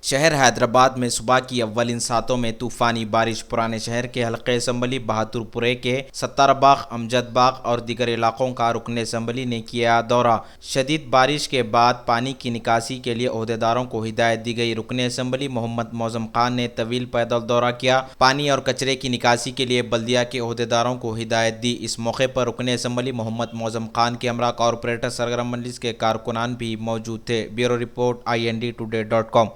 شہر حیدرآباد میں صبح کی اولین ساعتوں میں طوفانی بارش پرانے شہر کے حلقہ اسمبلی بہادر پورے کے ستار باغ، امجد باغ اور دیگر علاقوں کا رکن اسمبلی نے کیا دورہ۔ شدید بارش کے بعد پانی کی نکاسی کے لیے عہدیداروں کو ہدایت دی گئی۔ رکن اسمبلی محمد معظم خان نے طویل پیدل دورہ کیا، پانی اور کچرے کی نکاسی کے لیے بلدیہ کے عہدیداروں کو ہدایت دی۔ اس موقع پر رکن اسمبلی محمد معظم خان کے ہمراہ کارپوریٹر سرگرم مجلس کے کارکنان بھی موجود تھے۔ Bureau report INDtoday.com۔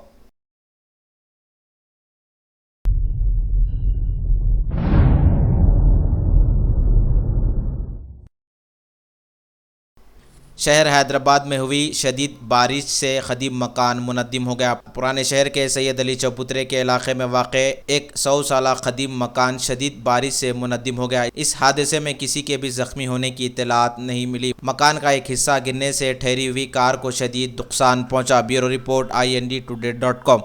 شہر حیدرآباد میں ہوئی شدید بارش سے قدیم مکان منہدم ہو گیا۔ پرانے شہر کے سید علی چبوترے کے علاقے میں واقع ایک 100 سالہ قدیم مکان شدید بارش سے منہدم ہو گیا۔ اس حادثے میں کسی کے بھی زخمی ہونے کی اطلاعات نہیں ملی۔ مکان کا ایک حصہ گرنے سے ٹھہری ہوئی کار کو شدید نقصان پہنچا۔ Bureau report INDtoday.com۔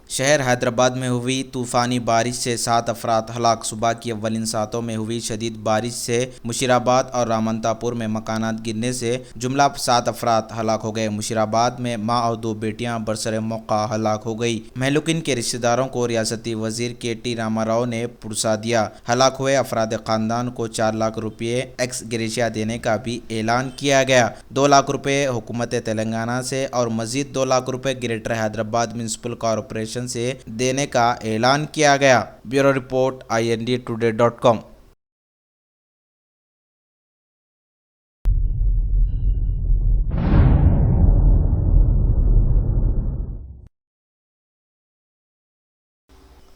شہر حیدرآباد میں ہوئی طوفانی بارش سے 7 افراد ہلاک۔ صبح کی اولین ساعتوں میں ہوئی شدید بارش سے مشیرآباد اور رامنتاپور میں مکانات گرنے سے جملہ 7 افراد ہلاک ہو گئے۔ مشیرآباد میں ماں اور 2 بیٹیاں برسر موقع ہلاک ہو گئی۔ مہلوکین کے رشتہ داروں کو ریاستی وزیر KT راما راؤ نے پرسا دیا۔ ہلاک ہوئے افراد خاندان کو 4 لاکھ روپے ایکس گریشیا دینے کا بھی اعلان کیا گیا۔ 2 لاکھ روپے حکومت تلنگانہ سے اور مزید 2 لاکھ روپے گریٹر حیدرآباد میونسپل کارپوریشن سے دینے کا اعلان کیا گیا۔ Bureau report INDtoday.com۔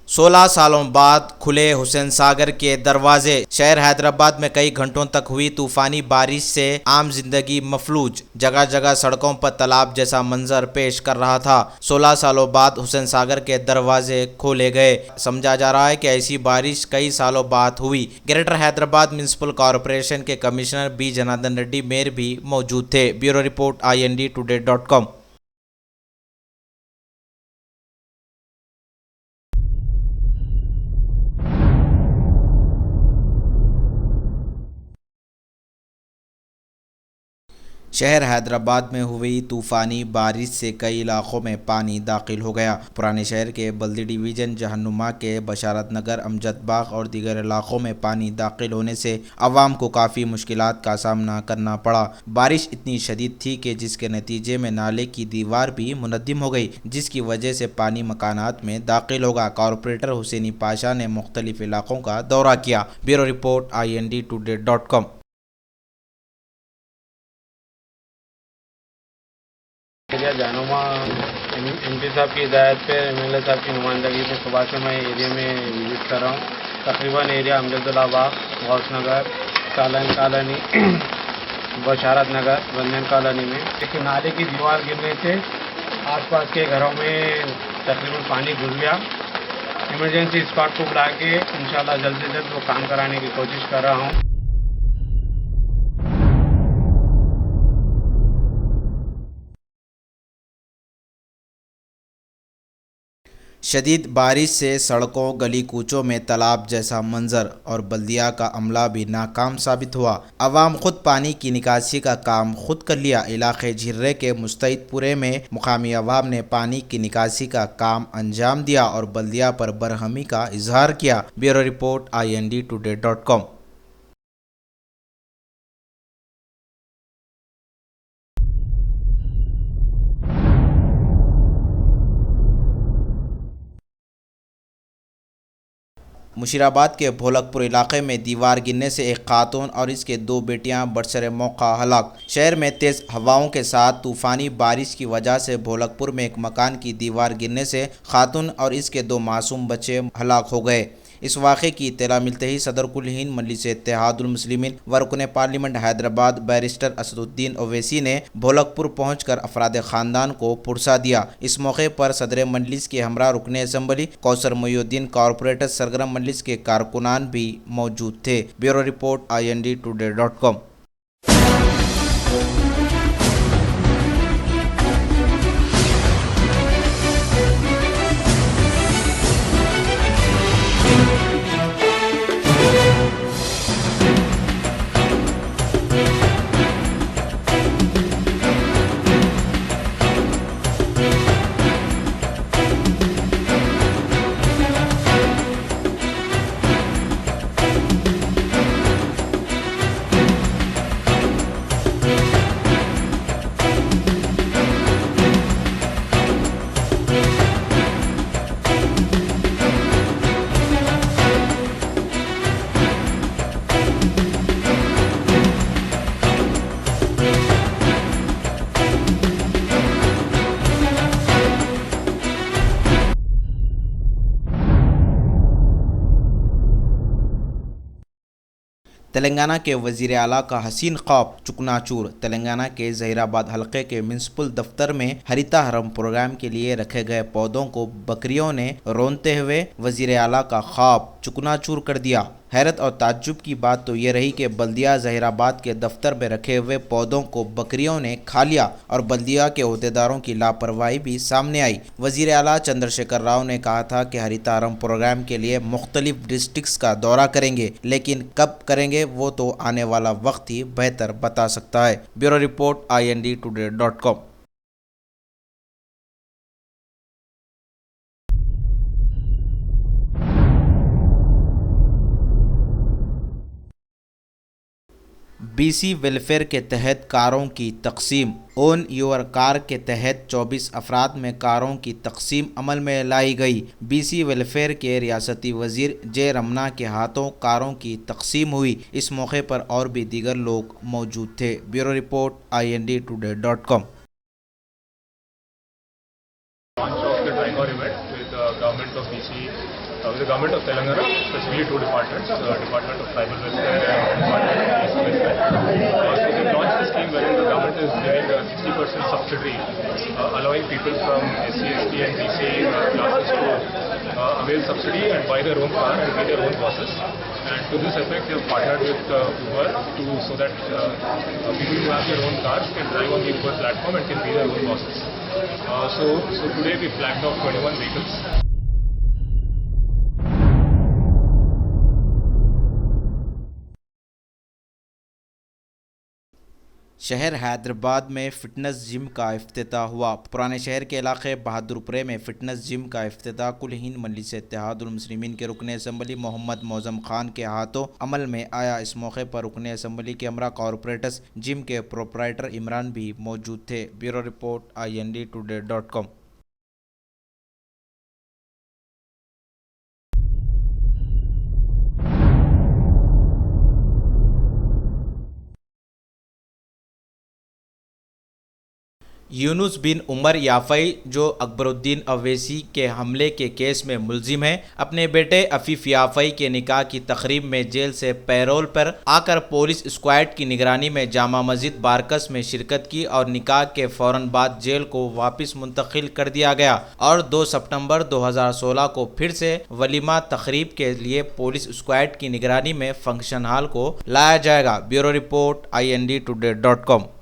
سولہ سالوں بعد کھلے حسین ساگر کے دروازے۔ شہر حیدرآباد میں کئی گھنٹوں تک ہوئی طوفانی بارش سے عام زندگی مفلوج، جگہ جگہ سڑکوں پر تالاب جیسا منظر پیش کر رہا تھا۔ 16 سالوں بعد حسین ساگر کے دروازے کھولے گئے۔ سمجھا جا رہا ہے کہ ایسی بارش کئی سالوں بعد ہوئی۔ گریٹر حیدرآباد میونسپل کارپوریشن کے کمشنر B جنادن ریڈی میئر بھی موجود تھے۔ Bureau report INDtoday.com۔ شہر حیدرآباد میں ہوئی طوفانی بارش سے کئی علاقوں میں پانی داخل ہو گیا۔ پرانے شہر کے بلدی ڈویژن جہنما کے بشارت نگر، امجد باغ اور دیگر علاقوں میں پانی داخل ہونے سے عوام کو کافی مشکلات کا سامنا کرنا پڑا۔ بارش اتنی شدید تھی کہ جس کے نتیجے میں نالے کی دیوار بھی منہدم ہو گئی، جس کی وجہ سے پانی مکانات میں داخل ہوگا۔ کارپوریٹر حسینی پاشا نے مختلف علاقوں کا دورہ کیا۔ Bureau report INDtoday.com۔ جہنما MP صاحب کی ہدایت پہ MLA صاحب کی نمائندگی میں صبح سے میں ایریا میں وزٹ کر رہا ہوں۔ تقریباً ایریا امجد اللہ باغ، غوث نگر، سالن کالونی، بشارت نگر، بندن کالونی میں ایک نالے کی دیوار گرنے سے آس پاس کے گھروں میں تقریباً پانی گھس گیا۔ ایمرجنسی اسکواڈ کو بلا کے انشاءاللہ جلد سے جلد وہ کام کرانے کی کوشش کر رہا ہوں۔ شدید بارش سے سڑکوں، گلی کوچوں میں تالاب جیسا منظر اور بلدیہ کا عملہ بھی ناکام ثابت ہوا۔ عوام خود پانی کی نکاسی کا کام خود کر لیا۔ علاقے جھرے کے مستعد پورے میں مقامی عوام نے پانی کی نکاسی کا کام انجام دیا اور بلدیہ پر برہمی کا اظہار کیا۔ Bureau report INDtoday.com۔ مشیرآباد کے بھولک پور علاقے میں دیوار گرنے سے ایک خاتون اور اس کے 2 بیٹیاں برسر موقع ہلاک۔ شہر میں تیز ہواؤں کے ساتھ طوفانی بارش کی وجہ سے بھولک پور میں ایک مکان کی دیوار گرنے سے خاتون اور اس کے 2 معصوم بچے ہلاک ہو گئے۔ اس واقعے کی اطلاع ملتے ہی صدر کل ہند مجلس اتحاد المسلمین و رکن پارلیمنٹ حیدرآباد بیرسٹر اسد الدین اویسی نے بھولک پور پہنچ کر افراد خاندان کو پرسا دیا۔ اس موقع پر صدر مجلس کے ہمراہ رکن اسمبلی کوثر محی الدین، کارپوریٹر سرگرم مجلس کے کارکنان بھی موجود تھے۔ Bureau report INDtoday.com۔ تلنگانہ کے وزیر اعلیٰ کا حسین خواب چکنا چور۔ تلنگانہ کے ظہیر آباد حلقے کے میونسپل دفتر میں ہریتا ہرم پروگرام کے لیے رکھے گئے پودوں کو بکریوں نے رونتے ہوئے وزیر اعلیٰ کا خواب چکنا چور کر دیا۔ حیرت اور تعجب کی بات تو یہ رہی کہ بلدیہ ظہیر آباد کے دفتر میں رکھے ہوئے پودوں کو بکریوں نے کھا لیا اور بلدیہ کے عہدیداروں کی لاپرواہی بھی سامنے آئی۔ وزیر اعلیٰ چندر شیکھر راؤ نے کہا تھا کہ ہریتا ہرم پروگرام کے لیے مختلف ڈسٹرکٹس کا دورہ کریں گے، لیکن کب کریں گے وہ تو آنے والا وقت ہی بہتر بتا سکتا ہے۔ Bureau report INDtoday.com۔ BC welfare کے تحت کاروں کی تقسیم۔ اون یور کار کے تحت 24 افراد میں کاروں کی تقسیم عمل میں لائی گئی۔ BC ویلفیئر کے ریاستی وزیر جے رمنا کے ہاتھوں کاروں کی تقسیم ہوئی۔ اس موقع پر اور بھی دیگر لوگ موجود تھے۔ Bureau report INDtoday.com۔ With the government of Telangana, especially two departments, Department of Tribal Welfare and Department of Basic Welfare. So they launched a scheme wherein the government is giving a 60% subsidy, allowing people from SC, ST and BC classes to avail subsidy and buy their own car and be their own bosses. And to this effect, they have partnered with Uber so that people who have their own cars can drive on the Uber platform and can be their own bosses. So today we flagged off 21 vehicles. شہر حیدرآباد میں fitness جم کا افتتاح ہوا۔ پرانے شہر کے علاقے بہادرپورے میں فٹنس جم کا افتتاح کل ہند مجلس اتحاد المسلمین کے رکن اسمبلی محمد معظم خان کے ہاتھوں عمل میں آیا۔ اس موقع پر رکن اسمبلی کے ہمراہ کارپوریٹرز جم کے پروپرائٹر عمران بھی موجود تھے۔ Bureau report INDtoday.com۔ یونس بن عمر یافعی جو اکبر الدین اویسی کے حملے کے کیس میں ملزم ہیں، اپنے بیٹے عفیف یافعی کے نکاح کی تقریب میں جیل سے پیرول پر آ کر پولیس اسکواڈ کی نگرانی میں جامع مسجد بارکس میں شرکت کی اور نکاح کے فوراً بعد جیل کو واپس منتقل کر دیا گیا اور 2 سپتمبر 2016 کو پھر سے ولیمہ تقریب کے لیے پولیس اسکواڈ کی نگرانی میں فنکشن ہال کو لایا جائے گا۔ Bureau report INDtoday.com۔